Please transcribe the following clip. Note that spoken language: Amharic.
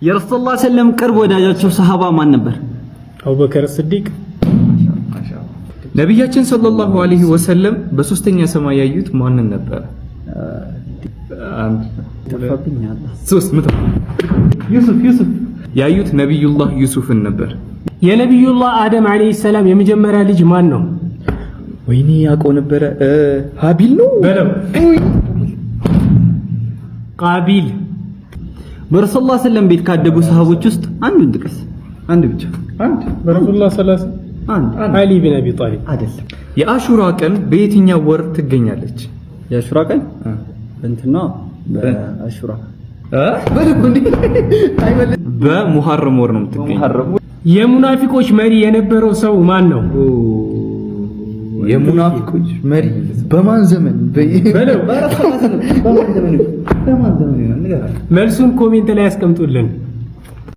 የረሱላህ ሰለም ቅርብ ወዳጃቸው ሰሃባ ማን ነበር? አቡበከር ሲዲቅ። ነብያችን ሰለላሁ ዐለይሂ ወሰለም በሶስተኛ ሰማይ ያዩት ማንን ነበር? ዩሱፍ ያዩት ነብዩላህ ዩሱፍን ነበር። የነብዩላህ አደም ዐለይሂ ሰላም የመጀመሪያ ልጅ ማን ነው? ወይኔ ያውቀው ነበረ። ሀቢል ነው በለው። ቃቢል። በረሱላህ ሰለም ቤት ካደጉ ሰሃቦች ውስጥ አንዱን ጥቀስ። አንድ ብቻ። አንድ በረሱላህ ሰለላሁ አሊ ብን አቢ ጣሊብ። አይደለም። የአሹራ ቀን በየትኛው ወር ትገኛለች? የአሹራ ቀን እንትና በአሹራ በሙሐረም ወር ነው የምትገኘው። የሙናፊቆች መሪ የነበረው ሰው ማን ነው? የሙናፊቆች መሪ በማን ዘመን? መልሱን ኮሜንት ላይ ያስቀምጡልን።